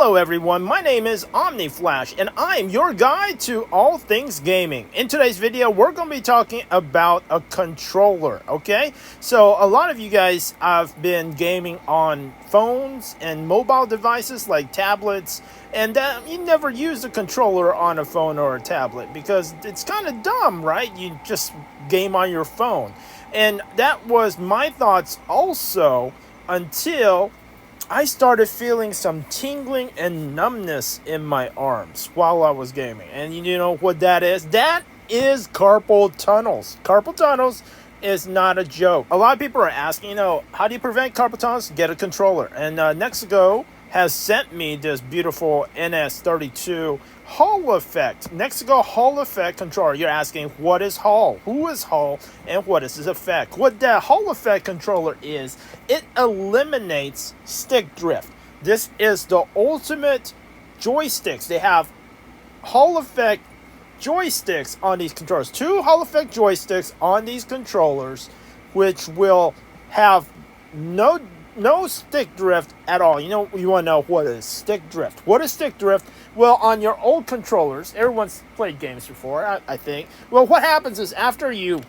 Hello everyone, my name is OmniFlash and I'm your guide to all things gaming. In today's video, we're going to be talking about a controller, okay? So a lot of you guys have been gaming on phones and mobile devices like tablets, and you never use a controller on a phone or a tablet because it's kind of dumb, right? You just game on your phone. And that was my thoughts also until I started feeling some tingling and numbness in my arms while I was gaming. And you know what that is? That is carpal tunnels. Carpal tunnels is not a joke. A lot of people are asking, how do you prevent carpal tunnels? Get a controller. And Nexigo has sent me this beautiful NS32 Hall Effect, Nexigo Hall Effect Controller. You're asking, what is Hall? Who is Hall? And what is this effect? What that Hall Effect Controller is, it eliminates stick drift. This is the ultimate joysticks. They have Hall Effect joysticks on these controllers. 2 Hall Effect joysticks on these controllers, which will have no stick drift at all. You want to know what is stick drift. What is stick drift? Well, on your old controllers, everyone's played games before, I think. Well, what happens is after you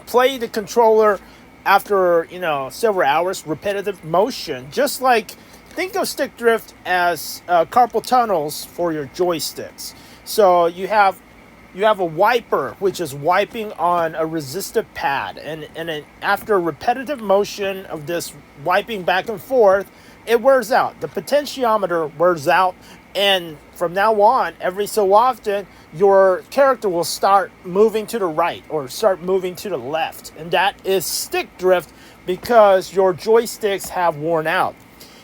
play the controller after, several hours, repetitive motion, just like, think of stick drift as carpal tunnels for your joysticks. So you have a wiper, which is wiping on a resistive pad, and after repetitive motion of this wiping back and forth, it wears out. The potentiometer wears out, and from now on, every so often, your character will start moving to the right or start moving to the left, and that is stick drift because your joysticks have worn out.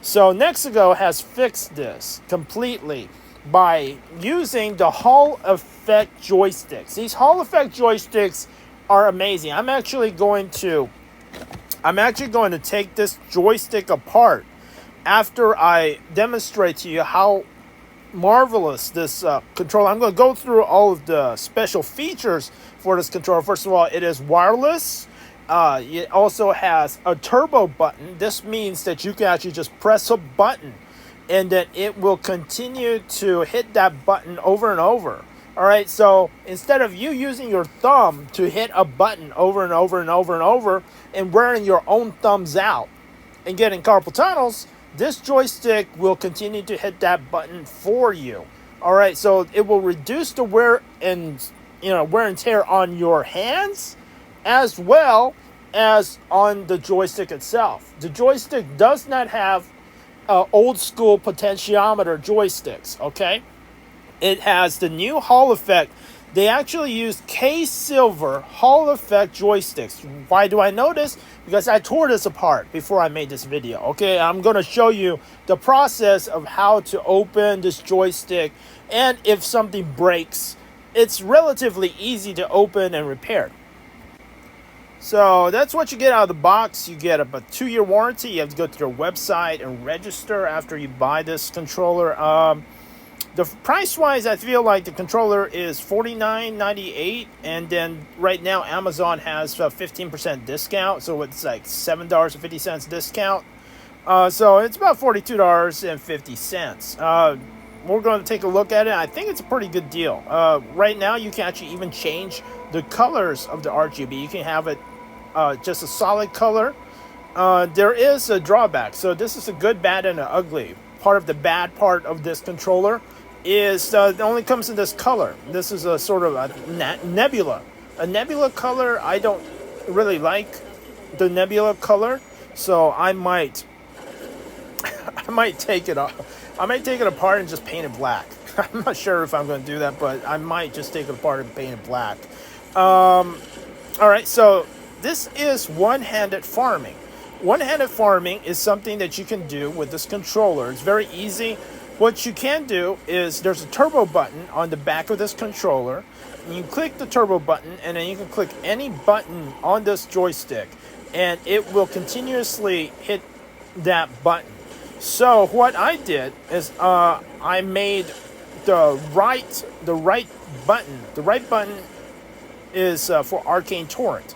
So Nexigo has fixed this completely by using the Hall Effect joysticks. These Hall Effect joysticks are amazing. I'm actually going to take this joystick apart after I demonstrate to you how marvelous this controller. I'm going to go through all of the special features for this controller. First of all, it is wireless. It also has a turbo button. This means that you can actually just press a button and then it will continue to hit that button over and over. All right, so instead of you using your thumb to hit a button over and over and over and over and wearing your own thumbs out and getting carpal tunnels, this joystick will continue to hit that button for you. All right, so it will reduce the wear and tear on your hands as well as on the joystick itself. The joystick does not have old school potentiometer joysticks, okay? It has the new Hall Effect. They actually use K-Silver Hall Effect joysticks. Why do I know this? Because I tore this apart before I made this video, okay? I'm going to show you the process of how to open this joystick, and if something breaks, it's relatively easy to open and repair. So that's what you get out of the box. You get a 2-year warranty. You have to go to their website and register after you buy this controller. The price-wise, I feel like the controller is $49.98, and then right now Amazon has a 15% discount, so it's like $7.50 discount. So it's about $42.50. We're going to take a look at it. I think it's a pretty good deal. Right now, you can actually even change the colors of the RGB. You can have it just a solid color. There is a drawback. So this is a good, bad, and an ugly. Part of the bad part of this controller is it only comes in this color. This is a sort of a nebula. A nebula color, I don't really like the nebula color. So I might take it off. I might take it apart and just paint it black. I'm not sure if I'm going to do that, but I might just take it apart and paint it black. All right, so this is one-handed farming. One-handed farming is something that you can do with this controller. It's very easy. What you can do is there's a turbo button on the back of this controller. You click the turbo button, and then you can click any button on this joystick, and it will continuously hit that button. So what I did is I made the right button. The right button is for Arcane Torrent.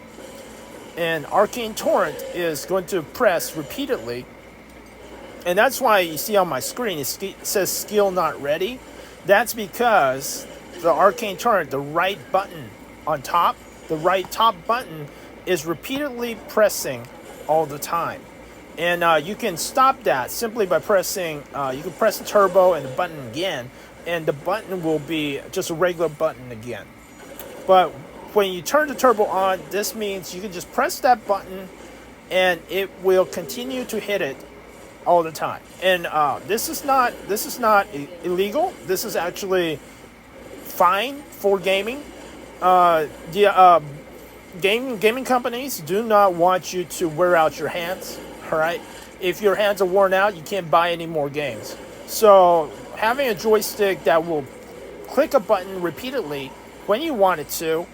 And Arcane Torrent is going to press repeatedly And that's why you see on my screen it says skill not ready. That's because the arcane turret, the right button on top, the right top button is repeatedly pressing all the time. And you can stop that simply by pressing, you can press the turbo and the button again, and the button will be just a regular button again. But when you turn the turbo on, this means you can just press that button and it will continue to hit it all the time. And this is not illegal. This is actually fine for gaming. Gaming companies do not want you to wear out your hands. All right, if your hands are worn out, you can't buy any more games. So having a joystick that will click a button repeatedly when you want it to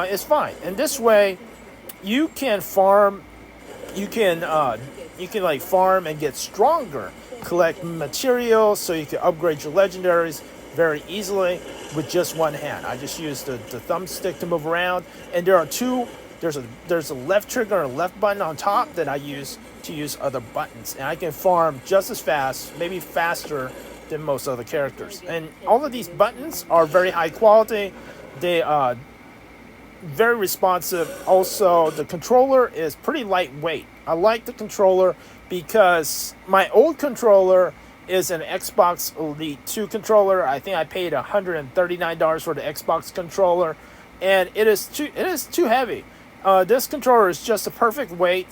is fine. And this way, you can farm. You can like farm and get stronger, collect materials so you can upgrade your legendaries very easily with just one hand. I just use the thumbstick to move around, and there are two. There's a left trigger and a left button on top that I use to use other buttons, and I can farm just as fast, maybe faster than most other characters. And all of these buttons are very high quality. They are very responsive. Also, the controller is pretty lightweight. I like the controller because my old controller is an Xbox Elite 2 controller. I think I paid $139 for the Xbox controller, and it is too heavy. This controller is just a perfect weight,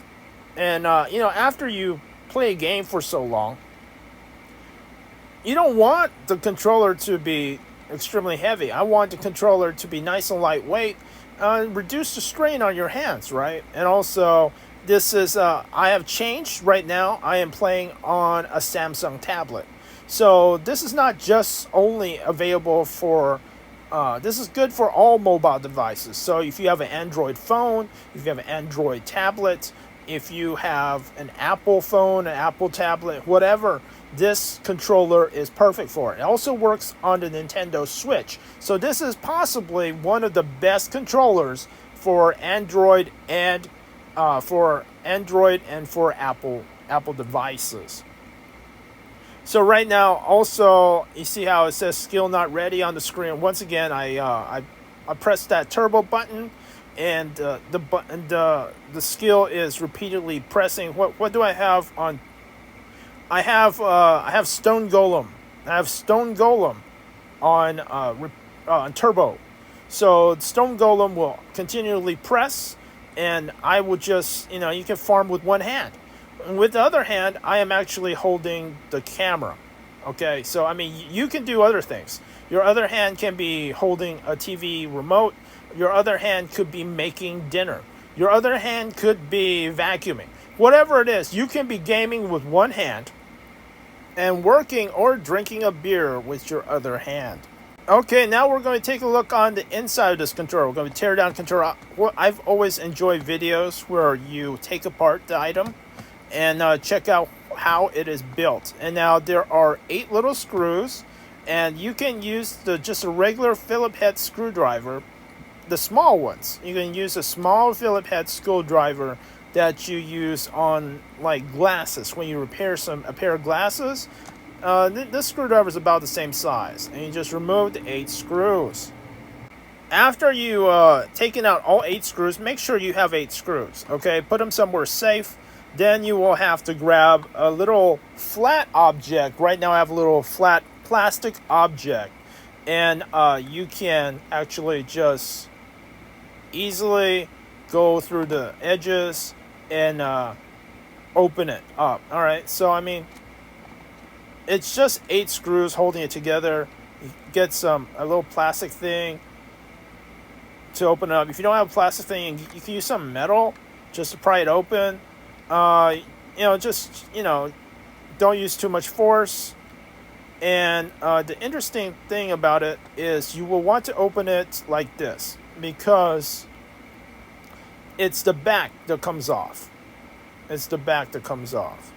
and after you play a game for so long, you don't want the controller to be extremely heavy. I want the controller to be nice and lightweight, reduce the strain on your hands, right? And also, this is I have changed right now. I am playing on a Samsung tablet, so this is not just only available for. This is good for all mobile devices. So if you have an Android phone, if you have an Android tablet, if you have an Apple phone, an Apple tablet, whatever, this controller is perfect for it. It also works on the Nintendo Switch. So this is possibly one of the best controllers for Android and for Apple devices. So right now, also, you see how it says skill not ready on the screen. Once again, I press that turbo button, and the skill is repeatedly pressing. What do I have on? I have Stone Golem. I have Stone Golem on turbo. So Stone Golem will continually press, and I will just you can farm with one hand. With the other hand, I am actually holding the camera. Okay, so I mean, you can do other things. Your other hand can be holding a TV remote. Your other hand could be making dinner. Your other hand could be vacuuming. Whatever it is, you can be gaming with one hand and working or drinking a beer with your other hand. Okay, now we're going to take a look on the inside of this controller. We're going to tear down controller. I've always enjoyed videos where you take apart the item and check out how it is built. And now there are 8 little screws, and you can use just a regular Phillips head screwdriver, the small ones. You can use a small Phillips head screwdriver that you use on like glasses when you repair a pair of glasses. This screwdriver is about the same size, and you just remove the 8 screws. After you taken out all 8 screws, make sure you have 8 screws. Okay, put them somewhere safe. Then you will have to grab a little flat object. Right now I have a little flat plastic object. And you can actually just easily go through the edges and open it up. Alright, so I mean, it's just 8 screws holding it together. You get a little plastic thing to open it up. If you don't have a plastic thing, you can use some metal just to pry it open. Don't use too much force. And the interesting thing about it is you will want to open it like this, because it's the back that comes off. It's the back that comes off.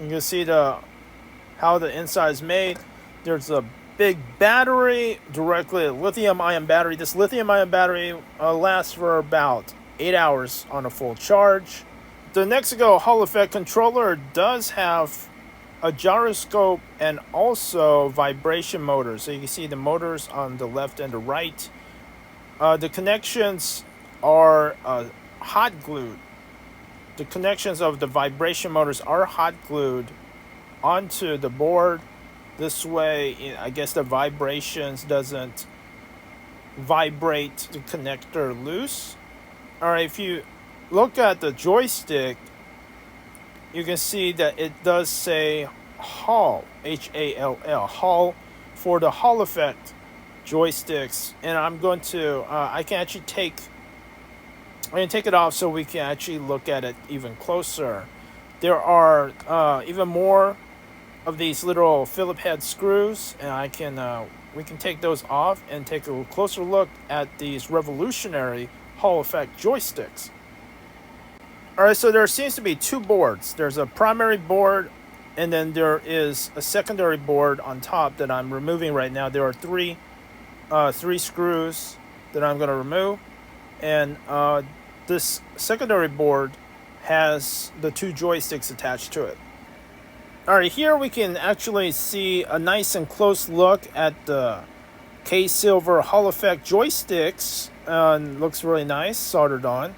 You can see how the inside is made. There's a big battery, directly a lithium-ion battery. This lithium-ion battery lasts for about 8 hours on a full charge. The Nexigo Hall Effect Controller does have a gyroscope and also vibration motors. So you can see the motors on the left and the right. The connections are hot glued. The connections of the vibration motors are hot glued onto the board. This way, I guess the vibrations doesn't vibrate the connector loose. All right, if you look at the joystick, you can see that it does say Hall, H-A-L-L, Hall, for the Hall Effect joysticks. And I'm going to, I can take it off so we can actually look at it even closer. There are even more of these little Phillip head screws, and we can take those off and take a closer look at these revolutionary Hall Effect joysticks. Alright, so there seems to be two boards. There's a primary board, and then there is a secondary board on top that I'm removing right now. There are three screws that I'm going to remove, and this secondary board has the two joysticks attached to it. Alright, here we can actually see a nice and close look at the K-Silver Hall Effect joysticks. Looks really nice, soldered on.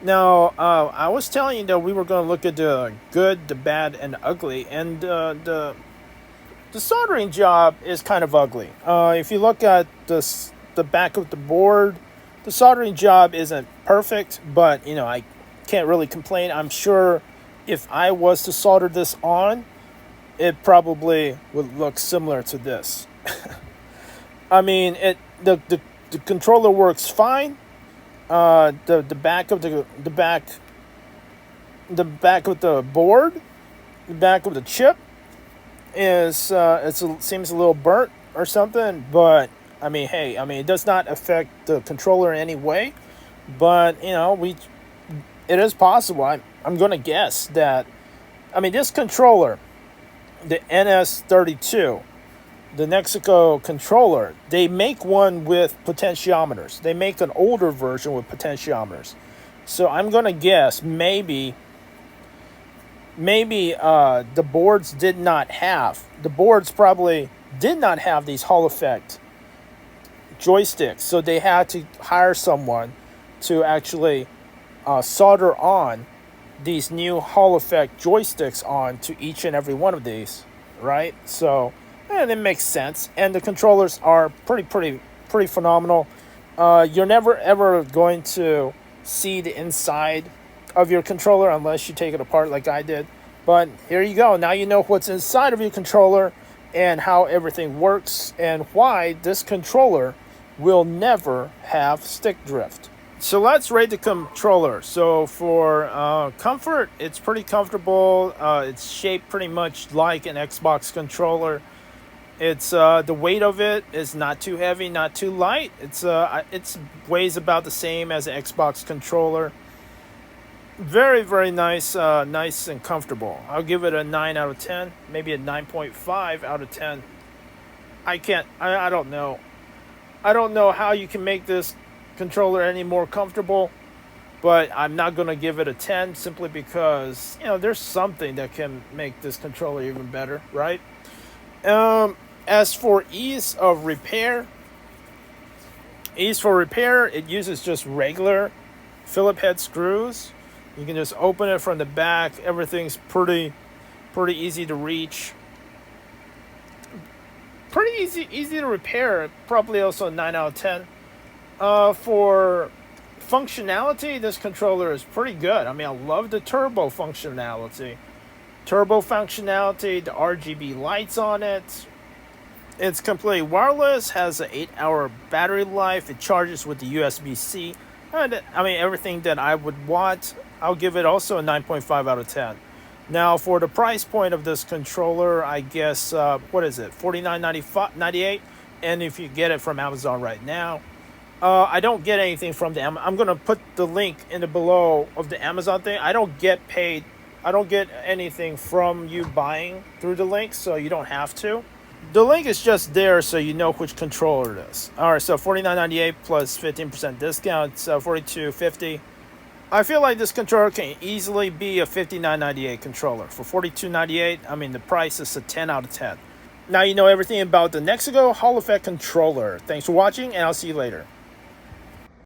Now, I was telling you that we were going to look at the good, the bad, and the ugly, and the soldering job is kind of ugly. If you look at the back of the board, the soldering job isn't perfect, but, you know, I can't really complain. I'm sure if I was to solder this on, it probably would look similar to this. I mean, the controller works fine. The back of the board, the back of the chip is seems a little burnt or something, but I mean, hey, I mean, it does not affect the controller in any way. But you know, it is possible. I'm going to guess that. I mean, this controller, the NS32. The Nexigo controller, they make one with potentiometers. They make an older version with potentiometers. So I'm going to guess maybe the boards probably did not have these Hall Effect joysticks. So they had to hire someone to actually solder on these new Hall Effect joysticks on to each and every one of these, right? So, and it makes sense. And the controllers are pretty phenomenal. You're never ever going to see the inside of your controller unless you take it apart like I did. But here you go. Now you know what's inside of your controller and how everything works and why this controller will never have stick drift. So let's rate the controller. So for comfort, it's pretty comfortable. It's shaped pretty much like an Xbox controller. It's the weight of it is not too heavy, not too light. It's weighs about the same as an Xbox controller. Very nice, nice and comfortable. I'll give it a 9 out of 10, maybe a 9.5 out of 10. I don't know. I don't know how you can make this controller any more comfortable, but I'm not going to give it a 10 simply because, you know, there's something that can make this controller even better, right? As for ease of repair, it uses just regular Phillip head screws. You can just open it from the back. Everything's pretty easy to reach. Pretty easy to repair. Probably also a 9 out of 10. For functionality, this controller is pretty good. I mean, I love the turbo functionality. The RGB lights on it. It's completely wireless, has an 8-hour battery life. It charges with the USB-C. And, I mean, everything that I would want. I'll give it also a 9.5 out of 10. Now, for the price point of this controller, I guess, what is it, $49.98? And if you get it from Amazon right now, I don't get anything from the Amazon. I'm going to put the link in the below of the Amazon thing. I don't get paid. I don't get anything from you buying through the link, so you don't have to. The link is just there so you know which controller it is. All right, so $49.98 plus 15% discount, so $42.50. I feel like this controller can easily be a $59.98 controller. For $42.98, I mean, the price is a 10 out of 10. Now you know everything about the Nexigo Hall Effect Controller. Thanks for watching, and I'll see you later.